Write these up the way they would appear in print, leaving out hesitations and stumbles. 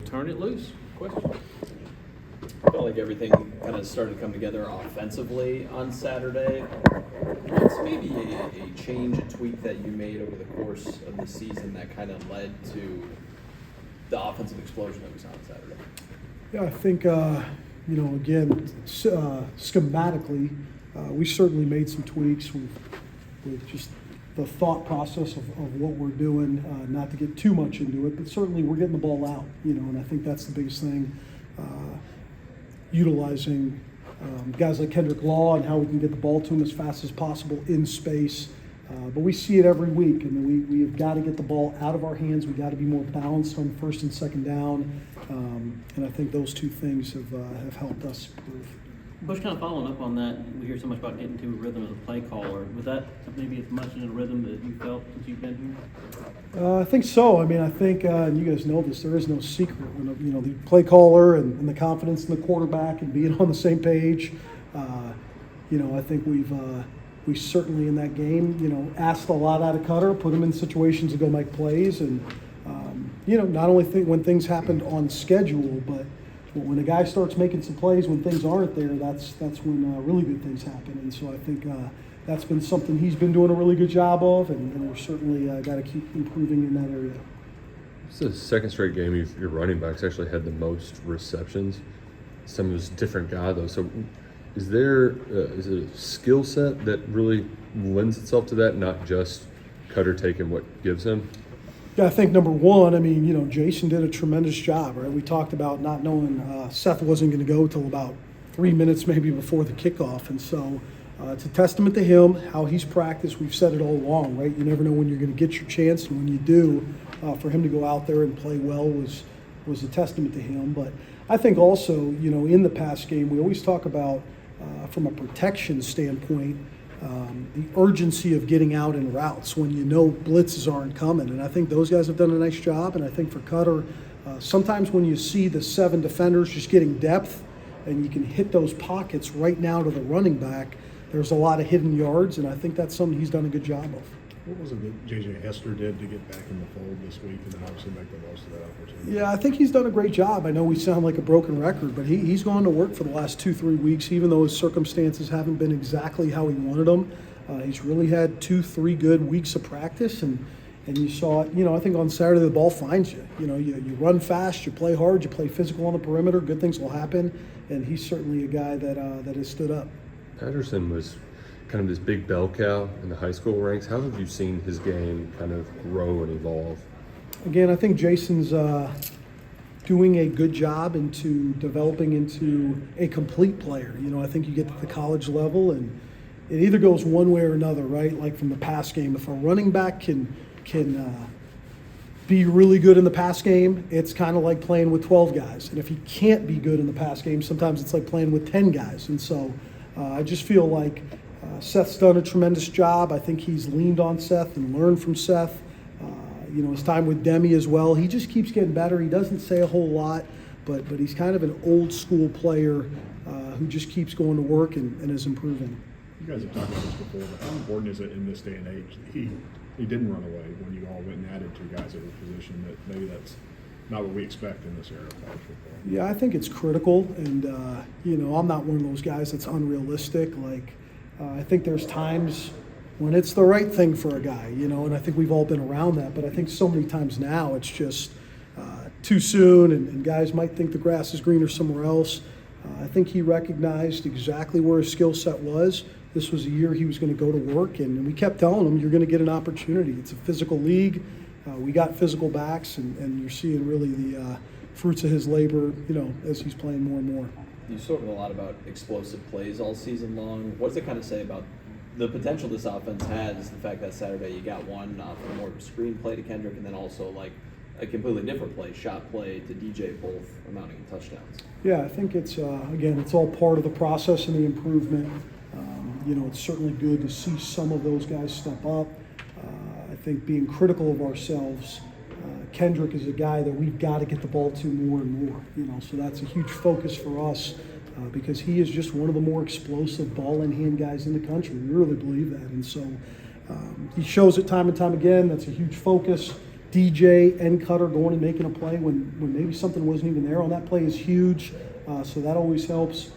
turn it loose. Question. I felt like everything kind of started to come together offensively on Saturday. What's maybe a change, a tweak that you made over the course of the season that kind of led to the offensive explosion that we saw on Saturday? Yeah, I think, again, schematically, we certainly made some tweaks with just the thought process of what we're doing, not to get too much into it, but certainly we're getting the ball out, and I think that's the biggest thing. Utilizing guys like Kendrick Law and how we can get the ball to him as fast as possible in space. But we see it every week, and we have got to get the ball out of our hands. We got to be more balanced on first and second down, and I think those two things have helped us improve. Bush, kind of following up on that, we hear so much about getting to a rhythm as a play caller. Was that maybe as much in a rhythm that you felt since you've been here? I think so. I mean, I think, and you guys know this, there is no secret when, the play caller and the confidence in the quarterback and being on the same page. I think we certainly in that game, asked a lot out of Cutter, put him in situations to go make plays, and, not only when things happened on schedule, but when a guy starts making some plays when things aren't there, that's when really good things happen. And so I think that's been something he's been doing a really good job of, and we're certainly got to keep improving in that area. It's the second straight game your running backs actually had the most receptions. Some of those different guy though. So is it a skill set that really lends itself to that, not just Cutter taking what gives him? Yeah, I think number one, Jason did a tremendous job, right? We talked about not knowing Seth wasn't going to go till about 3 minutes maybe before the kickoff. And so it's a testament to him, how he's practiced. We've said it all along, right? You never know when you're going to get your chance. And when you do, for him to go out there and play well was a testament to him. But I think also, in the pass game, we always talk about, from a protection standpoint, the urgency of getting out in routes when blitzes aren't coming. And I think those guys have done a nice job. And I think for Cutter, sometimes when you see the 7 defenders just getting depth and you can hit those pockets right now to the running back, there's a lot of hidden yards, and I think that's something he's done a good job of. What was it that J.J. Hester did to get back in the fold this week and then obviously make the most of that opportunity? Yeah, I think he's done a great job. I know we sound like a broken record, but he's gone to work for the last 2-3 weeks, even though his circumstances haven't been exactly how he wanted them. He's really had 2-3 good weeks of practice, and you saw it, I think on Saturday the ball finds you. You run fast, you play hard, you play physical on the perimeter, good things will happen, and he's certainly a guy that has stood up. Patterson was kind of this big bell cow in the high school ranks. How have you seen his game kind of grow and evolve? Again, I think Jason's doing a good job into developing into a complete player. I think you get to the college level and it either goes one way or another, right? Like from the pass game, if a running back can be really good in the pass game, it's kind of like playing with 12 guys. And if he can't be good in the pass game, sometimes it's like playing with 10 guys. And so I just feel like Seth's done a tremendous job. I think he's leaned on Seth and learned from Seth. His time with Demi as well. He just keeps getting better. He doesn't say a whole lot, but he's kind of an old school player who just keeps going to work and is improving. You guys have talked about this before, but how important is it in this day and age that he didn't run away when you all went and added 2 guys at his position? That maybe that's not what we expect in this era of college football. Yeah, I think it's critical, and I'm not one of those guys that's unrealistic. I think there's times when it's the right thing for a guy, and I think we've all been around that. But I think so many times now it's just too soon, and guys might think the grass is greener somewhere else. I think he recognized exactly where his skill set was. This was a year he was going to go to work, and we kept telling him, you're going to get an opportunity. It's a physical league. We got physical backs, and you're seeing really the fruits of his labor, as he's playing more and more. You've spoken a lot about explosive plays all season long. What does it kind of say about the potential this offense has, the fact that Saturday you got one from more of a screen play to Kendrick, and then also like a completely different play, shot play to DJ, both amounting to touchdowns? Yeah, I think it's, again, it's all part of the process and the improvement. It's certainly good to see some of those guys step up. I think being critical of ourselves, Kendrick is a guy that we've got to get the ball to more and more, so that's a huge focus for us because he is just one of the more explosive ball-in-hand guys in the country. We really believe that, and so he shows it time and time again. That's a huge focus. DJ and Cutter going and making a play when maybe something wasn't even there on that play is huge. So that always helps.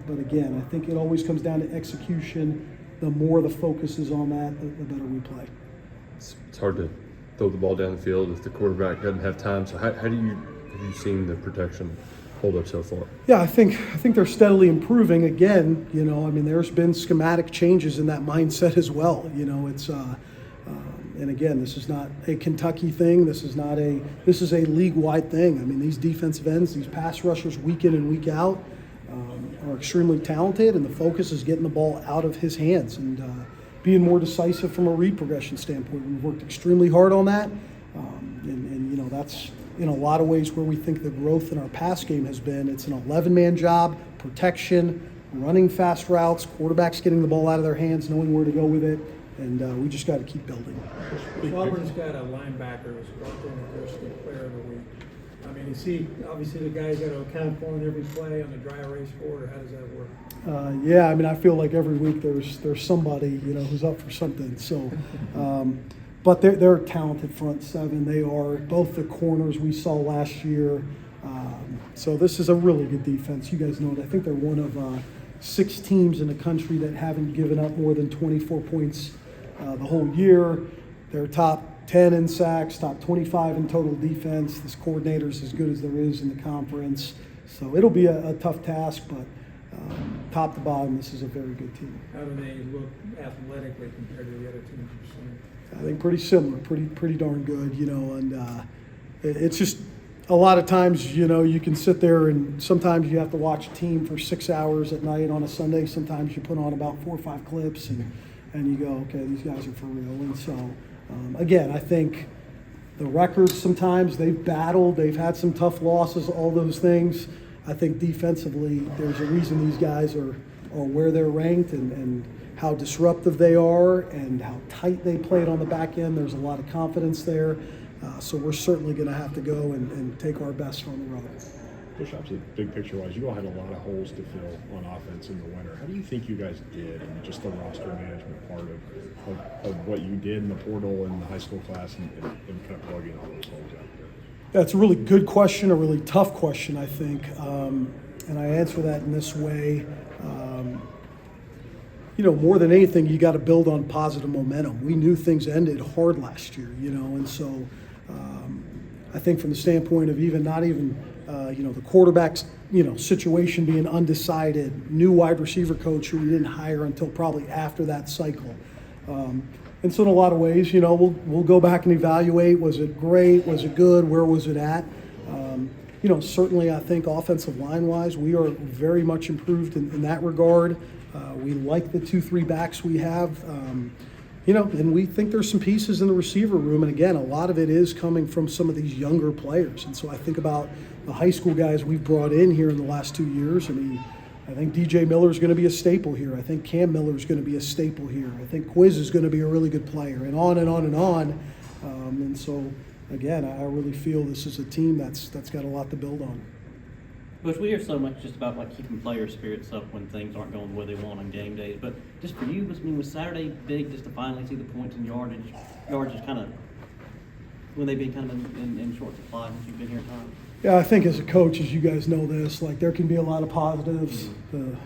But again, I think it always comes down to execution. The more the focus is on that, the better we play. It's hard to throw the ball down the field if the quarterback doesn't have time. So how have you seen the protection hold up so far? Yeah, I think they're steadily improving. Again, there's been schematic changes in that mindset as well. It's and again, this is not a Kentucky thing. This is a league-wide thing. I mean, these defensive ends, these pass rushers, week in and week out, are extremely talented, and the focus is getting the ball out of his hands and being more decisive from a read progression standpoint. We've worked extremely hard on that, and that's in a lot of ways where we think the growth in our pass game has been. It's an 11-man job, protection, running fast routes, quarterbacks getting the ball out of their hands, knowing where to go with it, and we just got to keep building. Auburn's got a linebacker who's walked in the Christian Player of the Week. I mean, is he obviously the guy who's got to account for in every play on the dry erase board, or how does that work? Yeah, I mean, I feel like every week there's somebody who's up for something. So, but they're a talented front seven. They are both the corners we saw last year. So this is a really good defense. You guys know it. I think they're one of 6 teams in the country that haven't given up more than 24 points the whole year. They're top 10 in sacks, top 25 in total defense. This coordinator's as good as there is in the conference. So it'll be a tough task, but top to bottom, this is a very good team. How do they look athletically compared to the other teams you've seen? I think pretty similar, pretty darn good, and it's just a lot of times, you can sit there and sometimes you have to watch a team for 6 hours at night on a Sunday. Sometimes you put on about 4 or 5 clips and you go, okay, these guys are for real. And so, again, I think the records sometimes they've battled, they've had some tough losses, all those things. I think defensively, there's a reason these guys are where they're ranked and how disruptive they are and how tight they played on the back end. There's a lot of confidence there. So we're certainly going to have to go and take our best on the road. Coach, obviously, big picture-wise, you all had a lot of holes to fill on offense in the winter. How do you think you guys did in just the roster management part of what you did in the portal and the high school class and kind of plugging all those holes out there? That's a really good question, a really tough question, I think. And I answer that in this way. More than anything, you got to build on positive momentum. We knew things ended hard last year, and so I think from the standpoint of the quarterback's, situation being undecided, new wide receiver coach who we didn't hire until probably after that cycle. And so in a lot of ways, we'll go back and evaluate. Was it great? Was it good? Where was it at? Certainly I think offensive line-wise, we are very much improved in that regard. We like the 2-3 backs we have. And we think there's some pieces in the receiver room. And again, a lot of it is coming from some of these younger players. And so I think about the high school guys we've brought in here in the last 2 years. I mean, I think DJ Miller is going to be a staple here. I think Cam Miller is going to be a staple here. I think Quiz is going to be a really good player, and on and on and on. And so, again, I really feel this is a team that's got a lot to build on. Coach, we hear so much just about keeping player spirits up when things aren't going the way they want on game days. But just for you, was Saturday big just to finally see the points and yardage kind of when they've been kind of in short supply since you've been here at times? Yeah, I think as a coach, as you guys know this, there can be a lot of positives. The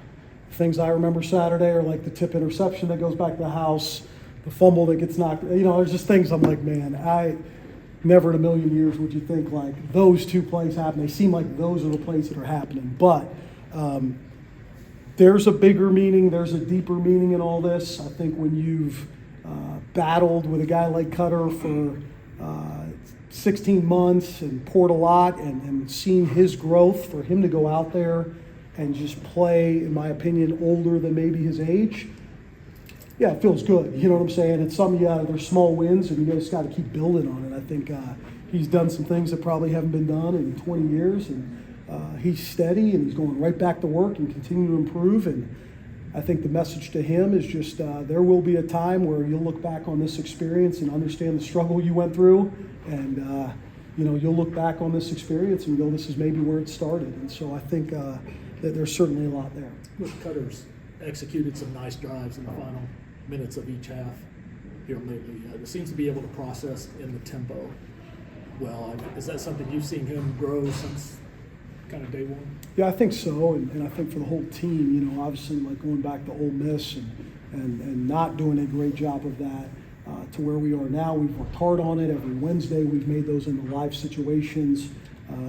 things I remember Saturday are like the tip interception that goes back to the house, the fumble that gets knocked. There's just things I'm like, man, I never in a million years would you think those 2 plays happen. They seem like those are the plays that are happening. But there's a bigger meaning, there's a deeper meaning in all this. I think when you've battled with a guy like Cutter for 16 months and poured a lot and seen his growth, for him to go out there and just play, in my opinion, older than maybe his age, yeah, it feels good. You know what I'm saying? It's something, there's small wins, and you just got to keep building on it. I think he's done some things that probably haven't been done in 20 years, and he's steady, and he's going right back to work and continuing to improve. And I think the message to him is just there will be a time where you'll look back on this experience and understand the struggle you went through, and you'll look back on this experience and go, this is maybe where it started. And so I think that there's certainly a lot there. With Cutter's executed some nice drives in the final minutes of each half. here lately. It seems to be able to process in the tempo well. Is that something you've seen him grow since kind of day one? Yeah, I think so, and I think for the whole team, you know, obviously like going back to Ole Miss and not doing a great job of that to where we are now. We've worked hard on it. Every Wednesday we've made those into live situations.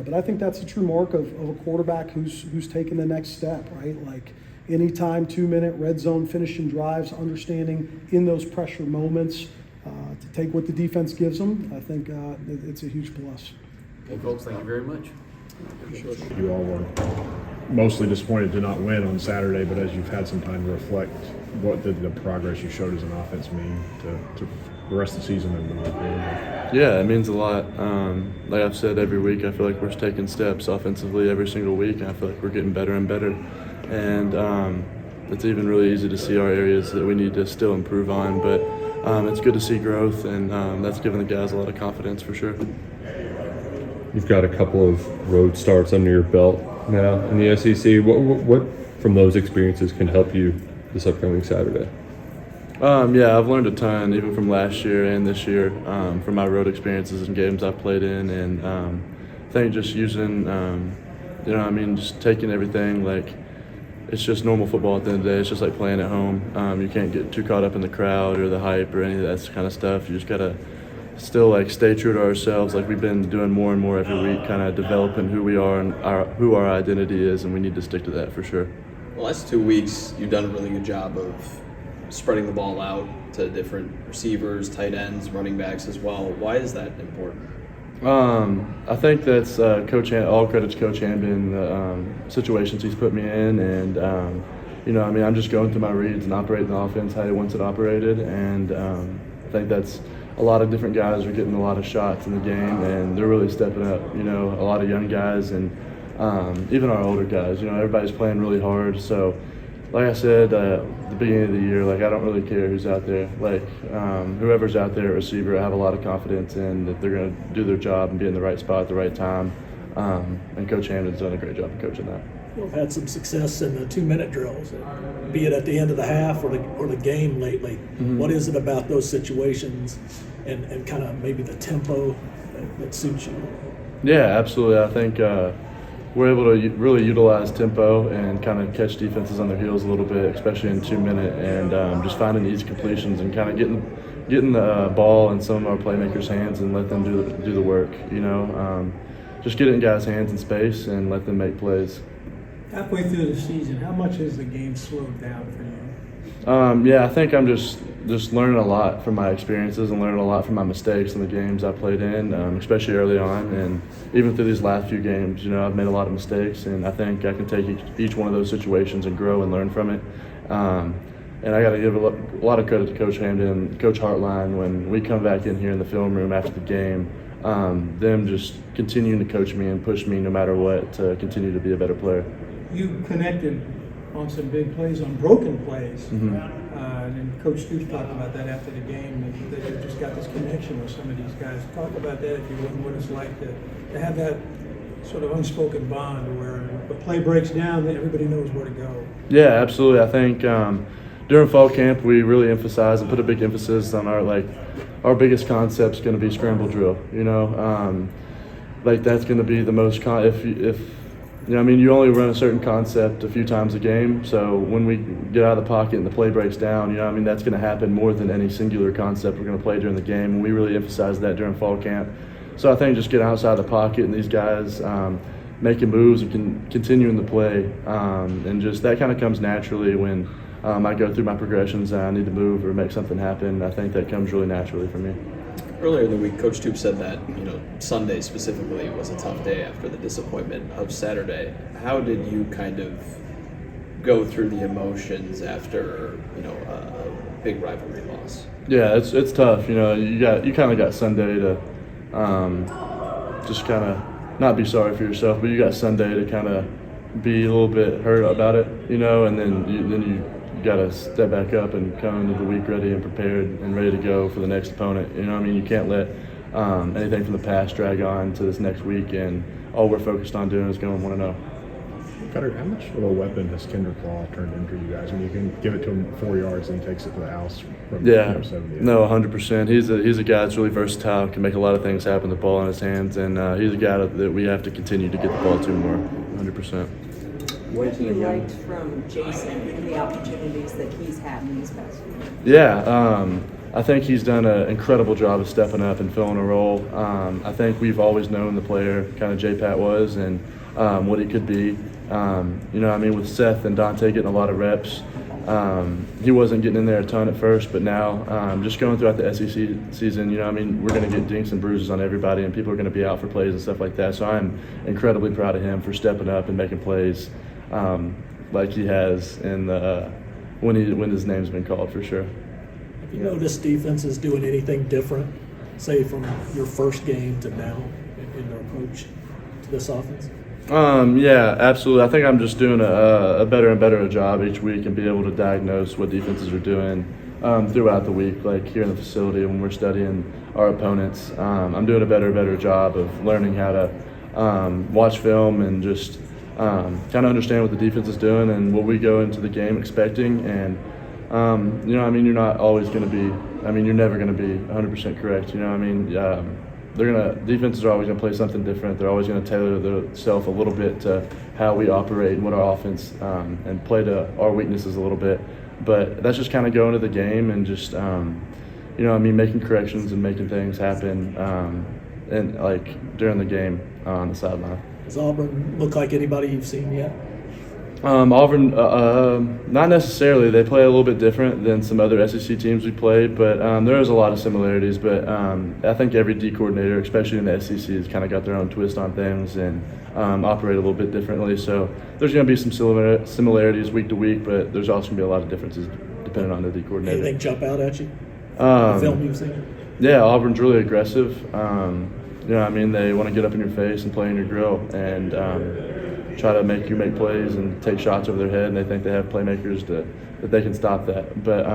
But I think that's a true mark of a quarterback who's taken the next step, right? Like anytime 2-minute red zone finishing drives, understanding in those pressure moments to take what the defense gives them. I think it's a huge plus. Okay, folks, thank you very much. You all were mostly disappointed to not win on Saturday, but as you've had some time to reflect, what did the progress you showed as an offense mean to the rest of the season and moving forward? Yeah, it means a lot. Like I've said every week, I feel like we're taking steps offensively every single week, and I feel like we're getting better and better. And it's even really easy to see our areas that we need to still improve on, but it's good to see growth, and that's given the guys a lot of confidence for sure. You've got a couple of road starts under your belt now in the SEC. What from those experiences can help you this upcoming Saturday? Yeah, I've learned a ton, even from last year and this year, from my road experiences and games I've played in, and I think just using, just taking everything like it's just normal football at the end of the day. It's just like playing at home. You can't get too caught up in the crowd or the hype or any of that kind of stuff. You just gotta still like stay true to ourselves, like we've been doing more and more every week, kind of developing who we are and who our identity is, and we need to stick to that for sure. The last 2 weeks, you've done a really good job of spreading the ball out to different receivers, tight ends, running backs as well. Why is that important? I think that's all credit to Coach Hamdan, the situations he's put me in, and I'm just going through my reads and operating the offense how he wants it operated, and I think that's a lot of different guys are getting a lot of shots in the game, and they're really stepping up. A lot of young guys and even our older guys. Everybody's playing really hard. So, like I said at the beginning of the year, like I don't really care who's out there. Like whoever's out there at receiver, I have a lot of confidence in that they're going to do their job and be in the right spot at the right time. And Coach Hamdan's done a great job of coaching that. We've had some success in the 2-minute drills, be it at the end of the half or the game lately. Mm-hmm. What is it about those situations and kind of maybe the tempo that suits you? Yeah, absolutely. I think we're able to really utilize tempo and kind of catch defenses on their heels a little bit, especially in 2-minute, and just finding easy completions and kind of getting the ball in some of our playmakers' hands and let them do the work. Just get it in guys' hands in space and let them make plays. Halfway through the season, how much has the game slowed down for you? Yeah, I think I'm just learning a lot from my experiences and learning a lot from my mistakes in the games I played in, especially early on. And even through these last few games, I've made a lot of mistakes, and I think I can take each one of those situations and grow and learn from it. And I got to give a lot of credit to Coach Hamdan and Coach Hartline when we come back in here in the film room after the game, them just continuing to coach me and push me no matter what to continue to be a better player. You connected on some big plays, on broken plays. Mm-hmm. And then Coach Stoops talked about that after the game, that you've just got this connection with some of these guys. Talk about that, if you would, what it's like to have that sort of unspoken bond where the play breaks down, then everybody knows where to go. Yeah, absolutely. I think during fall camp, we really emphasize and put a big emphasis on our biggest concept is going to be scramble drill. That's going to be the most you only run a certain concept a few times a game, so when we get out of the pocket and the play breaks down, that's going to happen more than any singular concept we're going to play during the game, and we really emphasize that during fall camp. So I think just getting outside the pocket and these guys making moves and continuing the play, and just that kind of comes naturally when I go through my progressions and I need to move or make something happen. I think that comes really naturally for me. Earlier in the week, Coach Stoops said that Sunday specifically was a tough day after the disappointment of Saturday. How did you kind of go through the emotions after a big rivalry loss? Yeah, it's tough. You kind of got Sunday to just kind of not be sorry for yourself, but you got Sunday to kind of be a little bit hurt about it, and then you got to step back up and come into the week ready and prepared and ready to go for the next opponent. You can't let anything from the past drag on to this next week, and all we're focused on doing is going 1-0. Cutter, how much of a weapon has Kinder Claw turned into you guys when you can give it to him 4 yards and takes it to the house from Yeah, 70? no, 100%. He's a guy that's really versatile, can make a lot of things happen with the ball in his hands, and he's a guy that we have to continue to get the ball to more, 100%. What have you liked from Jason and the opportunities that he's had in these past few years? Yeah, I think he's done an incredible job of stepping up and filling a role. I think we've always known the player kind of J-Pat was and what he could be. With Seth and Dante getting a lot of reps, he wasn't getting in there a ton at first, but now just going throughout the SEC season, we're going to get dinks and bruises on everybody, and people are going to be out for plays and stuff like that. So I'm incredibly proud of him for stepping up and making plays like he has in when his name's been called for sure. Have you noticed defenses doing anything different, say from your first game to now in their approach to this offense? Yeah, absolutely. I think I'm just doing a better and better job each week and be able to diagnose what defenses are doing throughout the week, like here in the facility when we're studying our opponents. I'm doing a better and better job of learning how to watch film and just kind of understand what the defense is doing and what we go into the game expecting. And, you're not always going to be, you're never going to be 100% correct. Defenses are always going to play something different. They're always going to tailor themselves a little bit to how we operate and what our offense and play to our weaknesses a little bit. But that's just kind of going to the game and just, making corrections and making things happen and like during the game on the sideline. Does Auburn look like anybody you've seen yet? Auburn, not necessarily. They play a little bit different than some other SEC teams we played, but there is a lot of similarities. But I think every D coordinator, especially in the SEC, has kind of got their own twist on things and operate a little bit differently. So there's going to be some similarities week to week, but there's also going to be a lot of differences depending on the D coordinator. Anything jump out at you? The film you've seen? Yeah, Auburn's really aggressive. They want to get up in your face and play in your grill and try to make you make plays and take shots over their head, and they think they have playmakers that they can stop that. But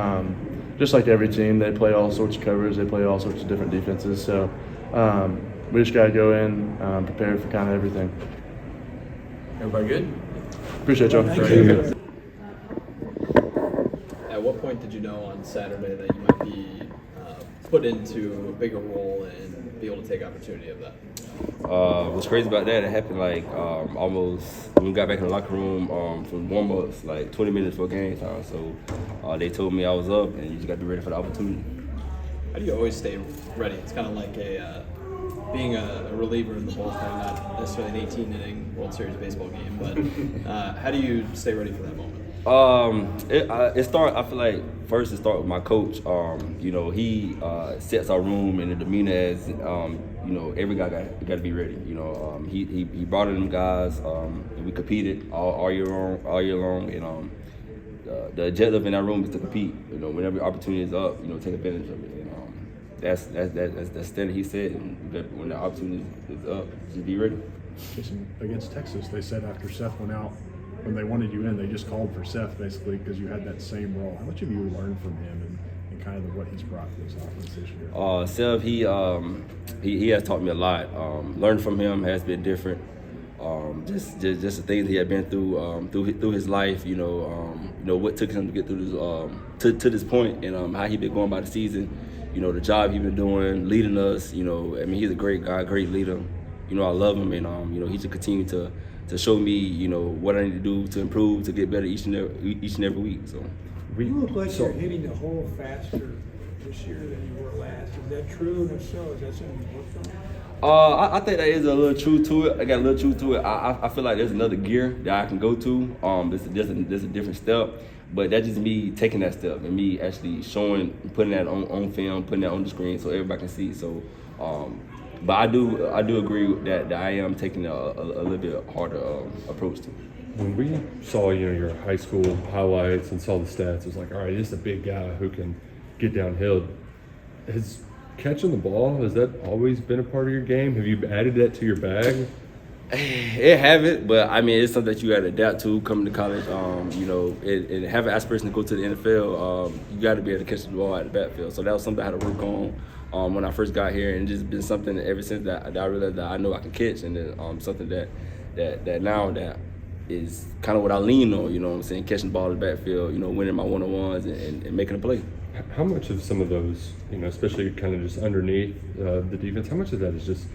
just like every team, they play all sorts of covers. They play all sorts of different defenses. So we just got to go in prepared for kind of everything. Everybody good? Appreciate y'all. Thank you. At what point did you know on Saturday that you might be put into a bigger role and be able to take opportunity of that? What's crazy about that, it happened like almost when we got back in the locker room from warm-ups, like 20 minutes before game time. So they told me I was up and you just got to be ready for the opportunity. How do you always stay ready? It's kind of like being a reliever in the bullpen, not necessarily an 18-inning World Series baseball game, but how do you stay ready for that moment? I feel like first it starts with my coach. He sets our room and the demeanor as every guy got to be ready. He brought in them guys and we competed all year long, and the objective in our room is to compete. Whenever opportunity is up, take advantage of it. That's the standard he said. And when the opportunity is up, just be ready. Against Texas, they said after Seth went out, when they wanted you in, they just called for Seth basically because you had that same role. How much have you learned from him and kind of what he's brought to this offense this year? Seth, he has taught me a lot. Learning from him has been different. Just the things he had been through his life. What took him to get through this to this point, and how he been going by the season. The job he been doing, leading us. He's a great guy, great leader. I love him, and he should continue to show me, what I need to do to improve, to get better each and every week. So You look like you're hitting the hole faster this year than you were last. Is that true? And if so, is that something you worked on? I think that is a little truth to it. I got a little truth to it. I feel like there's another gear that I can go to. There's a different step, but that's just me taking that step and me actually showing, putting that on film, putting that on the screen so everybody can see. So, but I do agree that I am taking a little bit harder approach to it. When we saw your high school highlights and saw the stats, it was like, all right, he's a big guy who can get downhill. Has catching the ball, has that always been a part of your game? Have you added that to your bag? It haven't, but it's something that you got to adapt to coming to college. And have an aspiration to go to the NFL. You got to be able to catch the ball at the backfield. So that was something I had to work on when I first got here, and just been something that ever since that I realized that I know I can catch, and then something that now that is kind of what I lean on. You know what I'm saying? Catching the ball in the backfield, you know, winning my one-on-ones and making a play. How much of some of those, you know, especially kind of just underneath the defense, how much of that is just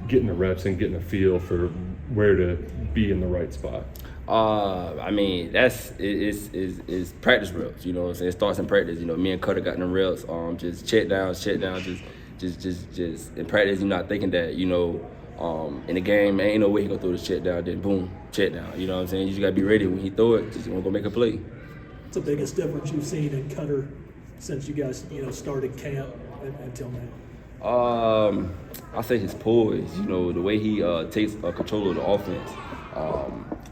getting the reps and getting a feel for where to be in the right spot? I mean, it's practice reps. You know what I'm saying? It starts in practice. You know, me and Cutter got them reps. Just check down, just in practice. You're not thinking that, you know, in the game, ain't no way he gonna throw this check down. Then boom, check down. You know what I'm saying? You just gotta be ready when he throw it. Just wanna go make a play. What's the biggest difference you've seen in Cutter since you guys, you know, started camp until now? I say his poise. You know, the way he takes control of the offense.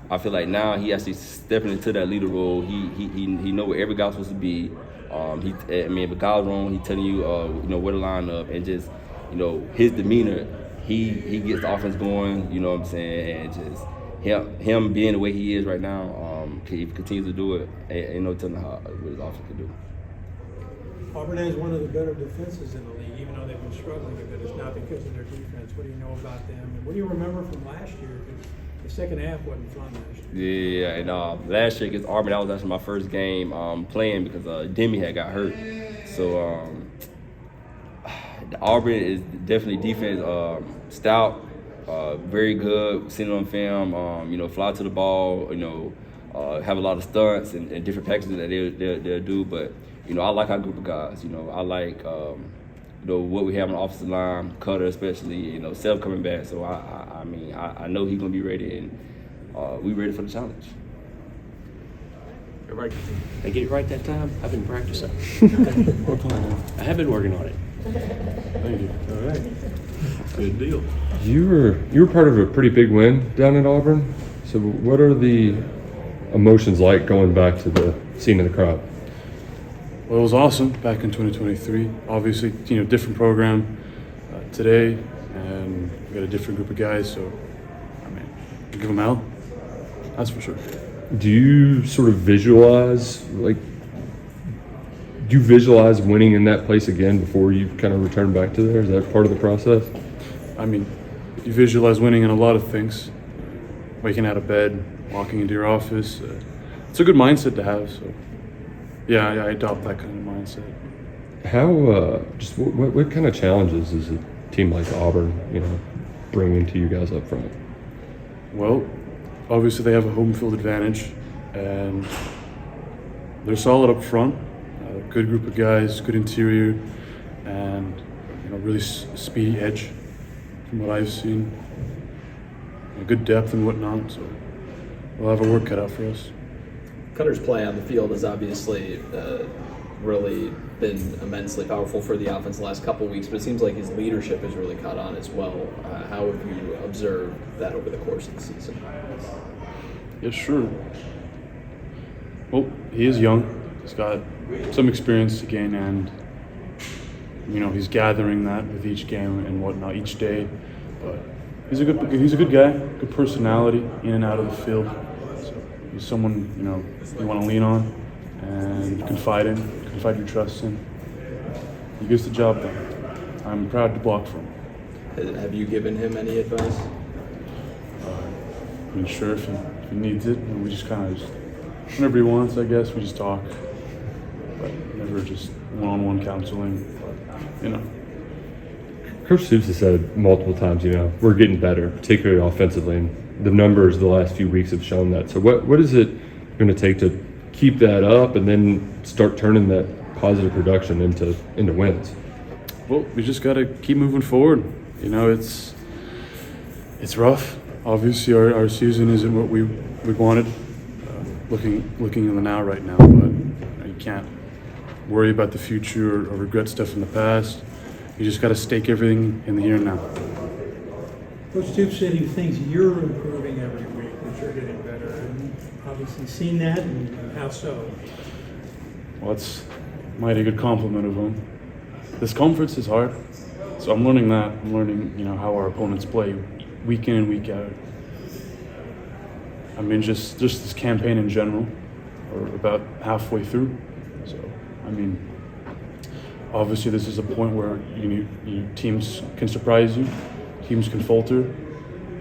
I feel like now he actually stepping into that leader role. He know where every guy's supposed to be. If a guy's wrong, he telling you, you know, where to line up, and just, you know, his demeanor. He gets the offense going. You know what I'm saying, and just him being the way he is right now. He continues to do it. Ain't no telling what his offense can do. Auburn has one of the better defenses in the league, even though they've been struggling a bit. It's not because of their defense. What do you know about them? And what do you remember from last year? Because the second half wasn't fun last year. Yeah, and last year against Auburn, that was actually my first game playing because Demi had got hurt. So Auburn is definitely defense stout, very good, seen it on film. You know, fly to the ball. You know, have a lot of stunts and different packages that they'll do. But you know, I like our group of guys. You know, I like you know what we have on the offensive line, Cutter especially. You know, Self coming back. So I mean, I know he's gonna be ready, and we ready for the challenge. You're right. I get it right that time. I've been practicing. I have been working on it. Thank you. All right. Good deal. You were part of a pretty big win down at Auburn. So what are the emotions like going back to the scene of the crowd? Well, it was awesome back in 2023. Obviously, you know, different program today, and we got a different group of guys. So, I mean, give them hell. That's for sure. Do you sort of visualize, winning in that place again before you kind of return back to there? Is that part of the process? I mean, you visualize winning in a lot of things. Waking out of bed, walking into your office. It's a good mindset to have. So, yeah, I adopt that kind of mindset. How, what kind of challenges is a team like Auburn, you know, bringing to you guys up front? Well, obviously they have a home field advantage, and they're solid up front. Good group of guys, good interior, and you know, really speedy edge from what I've seen. Good depth and whatnot, so we'll have a work cut out for us. Cutter's play on the field has obviously really been immensely powerful for the offense the last couple of weeks, but it seems like his leadership has really caught on as well. How have you observed that over the course of the season? Yeah, sure. Well, he is young. He's got some experience to gain, and you know, he's gathering that with each game and whatnot each day. But he's a good guy, good personality in and out of the field. So he's someone, you know, you want to lean on and confide your trust in. He gets the job done. I'm proud to block for him. Have you given him any advice? I mean, sure, if he needs it, and we just kind of whenever he wants, I guess, we just talk. But never just one-on-one counseling, you know. Coach Stoops has said multiple times, you know, we're getting better, particularly offensively, and the numbers the last few weeks have shown that. So what is it going to take to keep that up and then start turning that positive production into wins? Well, we just got to keep moving forward. You know, it's rough. Obviously, our season isn't what we wanted. Looking in the now right now, but you can't worry about the future or regret stuff in the past. You just got to stake everything in the here and now. Coach Stoops said he thinks you're improving every week, that you're getting better, and obviously seen that, and how so? Well, it's a mighty good compliment of him. This conference is hard, so I'm learning that. I'm learning, you know, how our opponents play week in and week out. I mean, just this campaign in general, or about halfway through. So, I mean, obviously this is a point where teams can surprise you, teams can falter.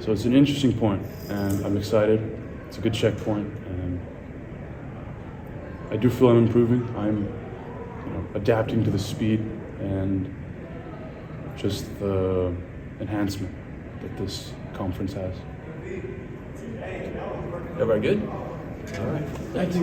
So it's an interesting point, and I'm excited. it's a good checkpoint, and I do feel I'm improving. I'm adapting to the speed and just the enhancement that this conference has. Everybody good? All right. Thanks.